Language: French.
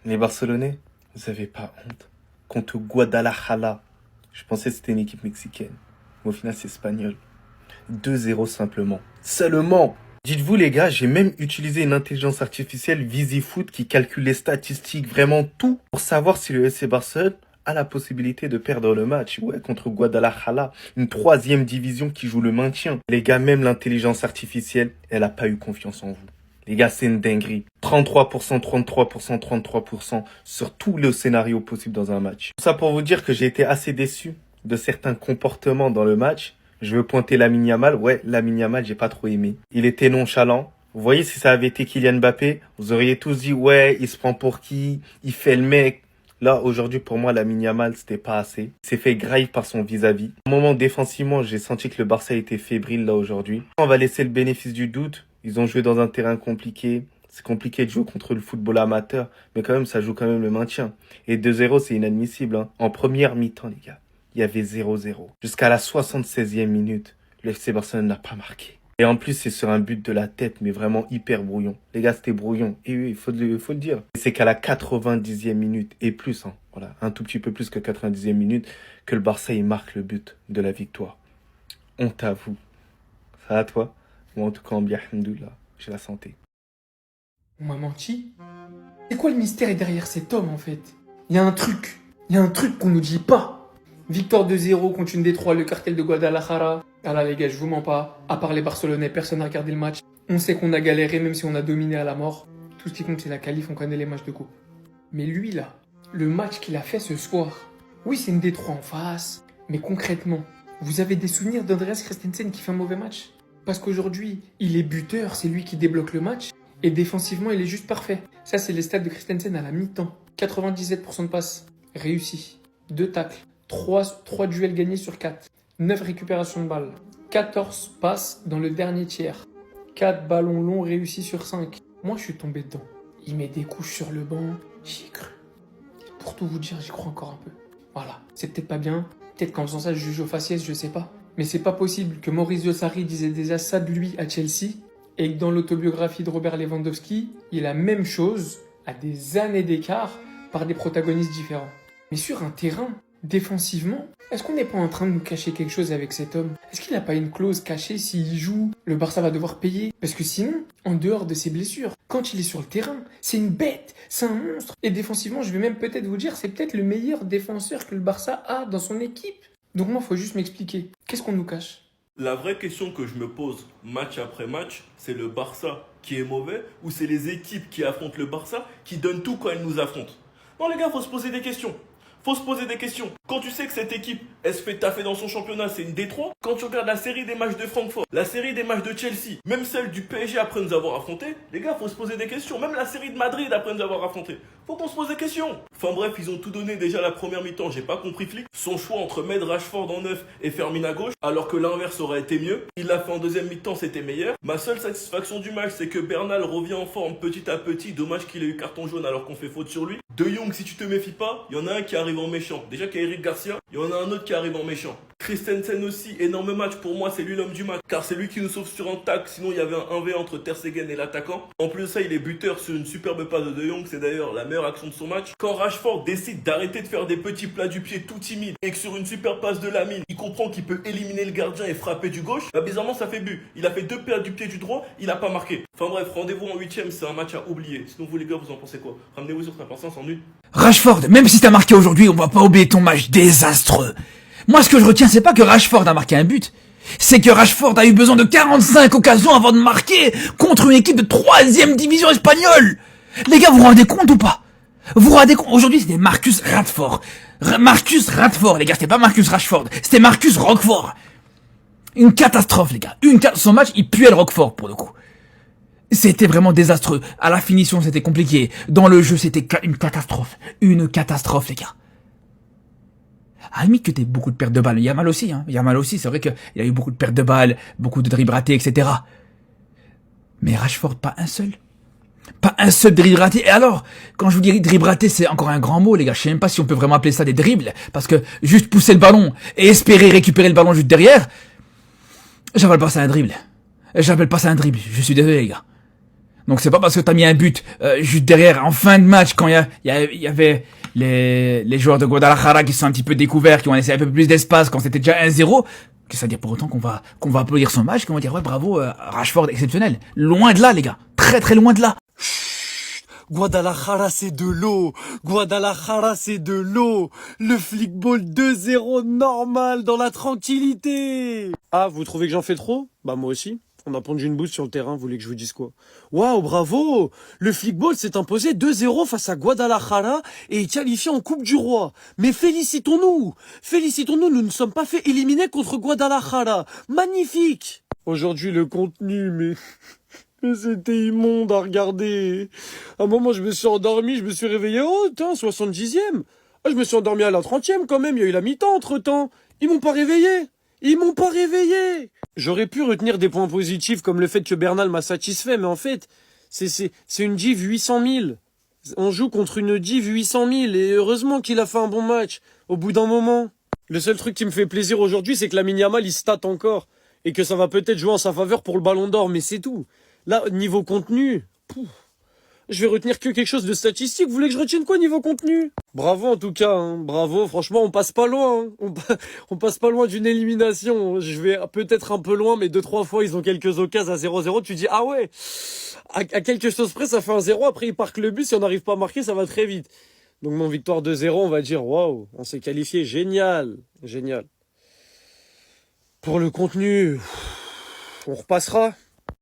Les Barcelonais, vous avez pas honte. Contre Guadalajara, je pensais que c'était une équipe mexicaine. Mais au final, c'est espagnol. 2-0 simplement. Seulement. Dites-vous les gars, j'ai même utilisé une intelligence artificielle VisiFoot qui calcule les statistiques, vraiment tout, pour savoir si le FC Barcelone a la possibilité de perdre le match. Ouais, contre Guadalajara, une 3e division qui joue le maintien. Les gars, même l'intelligence artificielle, elle a pas eu confiance en vous. Les gars, c'est une dinguerie. 33%, 33%, 33% sur tous les scénarios possibles dans un match. Tout ça pour vous dire que j'ai été assez déçu de certains comportements dans le match. Je veux pointer Lamine Yamal. Ouais, Lamine Yamal, j'ai pas trop aimé. Il était nonchalant. Vous voyez, si ça avait été Kylian Mbappé, vous auriez tous dit, ouais, il se prend pour qui? Il fait le mec. Là, aujourd'hui, pour moi, Lamine Yamal, c'était pas assez. Il s'est fait grave par son vis-à-vis. Au moment défensivement, j'ai senti que le Barça était fébrile, là, aujourd'hui. On va laisser le bénéfice du doute. Ils ont joué dans un terrain compliqué. C'est compliqué de jouer contre le football amateur. Mais quand même, ça joue quand même le maintien. Et 2-0, c'est inadmissible, hein. En première mi-temps, les gars, il y avait 0-0. Jusqu'à la 76e minute, le FC Barcelone n'a pas marqué. Et en plus, c'est sur un but de la tête, mais vraiment hyper brouillon. Les gars, c'était brouillon. Et oui, il faut le dire. Et c'est qu'à la 90e minute, et plus, hein, voilà, un tout petit peu plus que 90e minute, que le Barça, il marque le but de la victoire. Honte à vous. Ça va, toi? Moi, en tout cas, alhamdoulilah, j'ai la santé. On m'a menti. C'est quoi le mystère derrière cet homme, en fait? Il y a un truc. Il y a un truc qu'on nous dit pas. Victoire 2-0 contre une des trois, le cartel de Guadalajara. Ah là, les gars, je vous mens pas. À part les Barcelonais, personne n'a regardé le match. On sait qu'on a galéré, même si on a dominé à la mort. Tout ce qui compte, c'est la qualif, on connaît les matchs de coupe. Mais lui, là, le match qu'il a fait ce soir, oui, c'est une des trois en face. Mais concrètement, vous avez des souvenirs d'Andreas Christensen qui fait un mauvais match? Parce qu'aujourd'hui, il est buteur, c'est lui qui débloque le match. Et défensivement, il est juste parfait. Ça, c'est les stats de Christensen à la mi-temps. 97% de passes réussies. 2 tacles. 3 duels gagnés sur 4. 9 récupérations de balles. 14 passes dans le dernier tiers. 4 ballons longs réussis sur 5. Moi, je suis tombé dedans. Il met des couches sur le banc. J'y ai cru. Pour tout vous dire, j'y crois encore un peu. Voilà. C'est peut-être pas bien. Peut-être qu'en faisant ça, je juge au faciès, je sais pas. Mais c'est pas possible que Maurizio Sarri disait déjà ça de lui à Chelsea et que dans l'autobiographie de Robert Lewandowski, il y a la même chose à des années d'écart par des protagonistes différents. Mais sur un terrain, défensivement, est-ce qu'on n'est pas en train de nous cacher quelque chose avec cet homme? Est-ce qu'il n'a pas une clause cachée s'il joue, le Barça va devoir payer? Parce que sinon, en dehors de ses blessures, quand il est sur le terrain, c'est une bête, c'est un monstre. Et défensivement, je vais même peut-être vous dire, c'est peut-être le meilleur défenseur que le Barça a dans son équipe. Donc moi, il faut juste m'expliquer. Qu'est-ce qu'on nous cache? La vraie question que je me pose match après match, c'est le Barça qui est mauvais ou c'est les équipes qui affrontent le Barça qui donnent tout quand elles nous affrontent? Non les gars, faut se poser des questions. Faut se poser des questions. Quand tu sais que cette équipe, elle se fait taffer dans son championnat, c'est une D3. Quand tu regardes la série des matchs de Francfort, la série des matchs de Chelsea, même celle du PSG après nous avoir affrontés, les gars, faut se poser des questions. Même la série de Madrid après nous avoir affrontés. Faut qu'on se pose des questions. Enfin bref, ils ont tout donné déjà la première mi-temps, j'ai pas compris Flick. Son choix entre mettre Rashford en neuf et Fermin à gauche, alors que l'inverse aurait été mieux. Il l'a fait en deuxième mi-temps, c'était meilleur. Ma seule satisfaction du match, c'est que Bernal revient en forme petit à petit. Dommage qu'il ait eu carton jaune alors qu'on fait faute sur lui. De Jong, si tu te méfies pas, il y en a un qui arrive en méchant. Déjà qu'il y a Eric Garcia, il y en a un autre qui arrive en méchant. Christensen aussi, énorme match. Pour moi, c'est lui l'homme du match. Car c'est lui qui nous sauve sur un tac. Sinon, il y avait un 1v entre Ter Stegen et l'attaquant. En plus de ça, il est buteur sur une superbe passe de Jong. C'est d'ailleurs la meilleure action de son match. Quand Rashford décide d'arrêter de faire des petits plats du pied tout timides et que sur une super passe de Lamine, il comprend qu'il peut éliminer le gardien et frapper du gauche, bah bizarrement, ça fait but. Il a fait 2 pertes du pied du droit, il a pas marqué. Enfin bref, rendez-vous en 8ème, c'est un match à oublier. Sinon, vous les gars, vous en pensez quoi? Ramenez-vous sur 5% en une. Rashford, même si t'as marqué aujourd'hui, on va pas oublier ton match désastreux. Moi, ce que je retiens, c'est pas que Rashford a marqué un but. C'est que Rashford a eu besoin de 45 occasions avant de marquer contre une équipe de 3e division espagnole. Les gars, vous vous rendez compte ou pas? Vous vous rendez compte? Aujourd'hui, c'était Marcus Rashford. Marcus Rashford, les gars, c'était pas Marcus Rashford. C'était Marcus Roquefort. Une catastrophe, les gars. Son match, il puait le Roquefort, pour le coup. C'était vraiment désastreux. À la finition, c'était compliqué. Dans le jeu, c'était une catastrophe. Une catastrophe, les gars. À la limite que t'aies beaucoup de pertes de balles. Il y a mal aussi, hein. Il y a mal aussi. C'est vrai qu'il y a eu beaucoup de pertes de balles, beaucoup de dribbles ratés, etc. Mais Rashford, pas un seul. Pas un seul dribble raté. Et alors, quand je vous dis dribble raté, c'est encore un grand mot, les gars. Je sais même pas si on peut vraiment appeler ça des dribbles. Parce que juste pousser le ballon et espérer récupérer le ballon juste derrière, j'appelle pas ça un dribble. J'appelle pas ça un dribble. Je suis désolé, les gars. Donc c'est pas parce que t'as mis un but juste derrière, en fin de match, quand il y avait les joueurs de Guadalajara qui se sont un petit peu découverts, qui ont laissé un peu plus d'espace quand c'était déjà 1-0, que ça veut dire pour autant qu'on va applaudir son match, qu'on va dire ouais bravo, Rashford exceptionnel. Loin de là les gars, très très loin de là. Guadalajara c'est de l'eau, Guadalajara c'est de l'eau, le flickball 2-0 normal dans la tranquillité. Ah, vous trouvez que j'en fais trop? Bah moi aussi. On a pondu une bouse sur le terrain, vous voulez que je vous dise quoi? Waouh, bravo! Le flickball s'est imposé 2-0 face à Guadalajara et est qualifié en Coupe du Roi. Mais félicitons-nous! Félicitons-nous, nous ne sommes pas fait éliminer contre Guadalajara. Magnifique! Aujourd'hui, le contenu, mais c'était immonde à regarder. À un moment, je me suis endormi, je me suis réveillé. Oh, tiens, 70e. Ah, je me suis endormi à la 30e quand même. Il y a eu la mi-temps entre-temps. Ils m'ont pas réveillé. Ils m'ont pas réveillé. J'aurais pu retenir des points positifs comme le fait que Bernal m'a satisfait, mais en fait, c'est une div 800 000. On joue contre une div 800 000 et heureusement qu'il a fait un bon match au bout d'un moment. Le seul truc qui me fait plaisir aujourd'hui, c'est que Lamine Yamal, il stat encore et que ça va peut-être jouer en sa faveur pour le Ballon d'Or, mais c'est tout. Là, niveau contenu, je vais retenir que quelque chose de statistique. Vous voulez que je retienne quoi niveau contenu? Bravo en tout cas, hein. Bravo. Franchement, on passe pas loin. Hein. On passe pas loin d'une élimination. Je vais peut-être un peu loin, mais 2-3 fois, ils ont quelques occasions à 0-0. Tu dis, ah ouais, à quelque chose près, ça fait un 0. Après, ils parquent le but. Si on n'arrive pas à marquer, ça va très vite. Donc, mon victoire 2-0, on va dire, waouh, on s'est qualifié. Génial. Génial. Pour le contenu, on repassera.